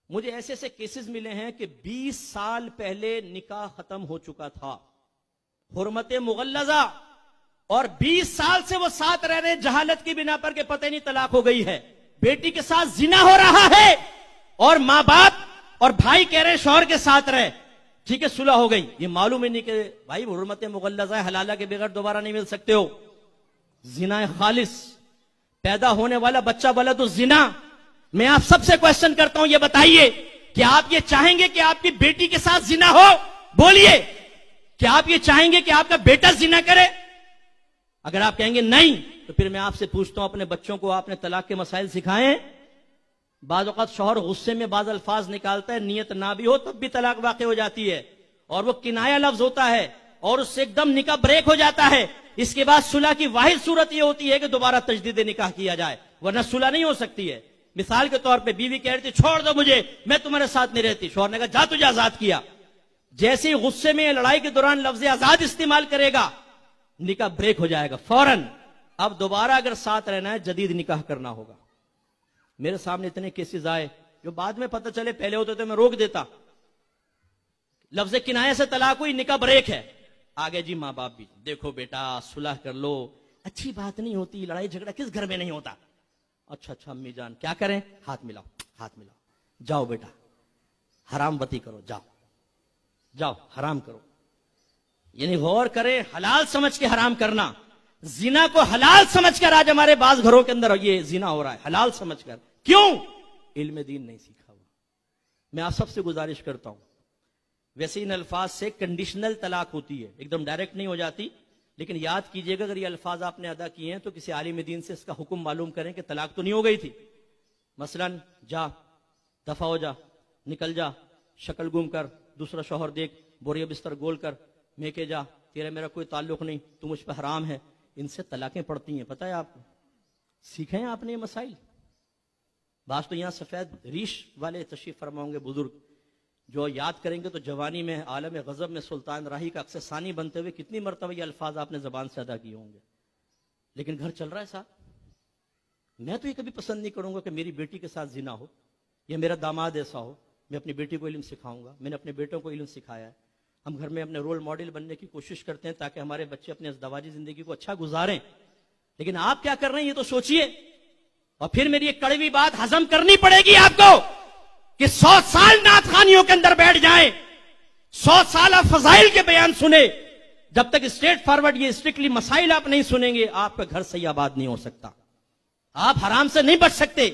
مجھے ایسے ایسے کیسز ملے ہیں کہ 20 سال پہلے نکاح ختم ہو چکا تھا، حرمت مغلظہ، اور 20 سال سے وہ ساتھ رہ رہے جہالت کی بنا پر کہ پتہ نہیں طلاق ہو گئی ہے، بیٹی کے ساتھ زنا ہو رہا ہے، اور ماں باپ اور بھائی کہہ رہے ہیں شوہر کے ساتھ رہے، ٹھیک ہے صلح ہو گئی، یہ معلوم ہی نہیں کہ بھائی حرمت مغلظہ ہے، حلالہ کے بغیر دوبارہ نہیں مل سکتے ہو، زنا خالص، پیدا ہونے والا بچہ ولد الزنا۔ میں آپ سب سے کوشچن کرتا ہوں، یہ بتائیے کہ آپ یہ چاہیں گے کہ آپ کی بیٹی کے ساتھ زنا ہو؟ بولیے، کہ آپ یہ چاہیں گے کہ آپ کا بیٹا زنا کرے؟ اگر آپ کہیں گے نہیں، تو پھر میں آپ سے پوچھتا ہوں، اپنے بچوں کو آپ نے طلاق کے مسائل سکھائیں؟ بعض اوقات شوہر غصے میں بعض الفاظ نکالتا ہے، نیت نہ بھی ہو تب بھی طلاق واقع ہو جاتی ہے، اور وہ کنایا لفظ ہوتا ہے، اور اس سے ایک دم نکاح بریک ہو جاتا ہے۔ اس کے بعد صلح کی واحد صورت یہ ہوتی ہے کہ دوبارہ تجدید نکاح کیا جائے، ورنہ صلح نہیں ہو سکتی ہے۔ مثال کے طور پہ بیوی کہہ رہی تھی چھوڑ دو مجھے، میں تمہارے ساتھ نہیں رہتی، شوہر نے کہا جا تجھے آزاد کیا۔ جیسے ہی غصے میں لڑائی کے دوران لفظ آزاد استعمال کرے گا، نکاح بریک ہو جائے گا فوراً۔ اب دوبارہ اگر ساتھ رہنا ہے، جدید نکاح کرنا ہوگا۔ میرے سامنے اتنے کیسز آئے جو بعد میں پتہ چلے، پہلے ہوتے تو میں روک دیتا، لفظ کنایہ سے طلاق ہوئی، نکاح بریک ہے، آگے جی ماں باپ بھی دیکھو بیٹا صلح کر لو، اچھی بات نہیں ہوتی، لڑائی جھگڑا کس گھر میں نہیں ہوتا؟ اچھا امی جان کیا کریں؟ ہاتھ ملاؤ، ہاتھ ملاؤ، جاؤ بیٹا حرام بتی کرو، جاؤ جاؤ حرام کرو۔ یعنی غور کرے، حلال سمجھ کے حرام کرنا، زنا کو حلال سمجھ کر آج ہمارے بعض گھروں کے اندر یہ زنا ہو رہا ہے، حلال سمجھ کر۔ کیوں؟ علم دین نہیں سیکھا ہوا۔ میں آپ سب سے گزارش کرتا ہوں، ویسے ان الفاظ سے کنڈیشنل طلاق ہوتی ہے، ایک دم ڈائریکٹ نہیں ہو جاتی، لیکن یاد کیجئے گا اگر یہ الفاظ آپ نے ادا کیے ہیں تو کسی عالم دین سے اس کا حکم معلوم کریں کہ طلاق تو نہیں ہو گئی تھی۔ مثلا جا، دفع ہو جا، نکل جا، شکل گم کر، دوسرا شوہر دیکھ، بوریا بستر گول کر، میں کہ جا، تیرا میرا کوئی تعلق نہیں، تو مجھ پہ حرام ہے، ان سے طلاقیں پڑتی ہیں، پتہ ہے آپ کو؟ سیکھیں آپ نے یہ مسائل؟ بعض تو یہاں سفید ریش والے تشریف فرماؤں گے بزرگ، جو یاد کریں گے تو جوانی میں عالم غضب میں سلطان راہی کا اکثر ثانی بنتے ہوئے کتنی مرتبہ یہ الفاظ آپ نے زبان سے ادا کیے ہوں گے، لیکن گھر چل رہا ہے صاحب۔ میں تو یہ کبھی پسند نہیں کروں گا کہ میری بیٹی کے ساتھ زنا ہو یا میرا داماد ایسا ہو۔ میں اپنی بیٹی کو علم سکھاؤں گا، میں نے اپنے بیٹوں کو علم سکھایا ہے۔ ہم گھر میں اپنے رول ماڈل بننے کی کوشش کرتے ہیں تاکہ ہمارے بچے اپنے ازدواجی زندگی کو اچھا گزاریں، لیکن آپ کیا کر رہے ہیں یہ تو سوچئے۔ اور پھر میری ایک کڑوی بات ہضم کرنی پڑے گی آپ کو کہ 100 سال نعت خوانیوں کے اندر بیٹھ جائیں، 100 سال آپ فضائل کے بیان سنیں، جب تک اسٹریٹ فارورڈ یہ اسٹرکٹلی مسائل آپ نہیں سنیں گے، آپ کا گھر صحیح آباد نہیں ہو سکتا، آپ حرام سے نہیں بچ سکتے۔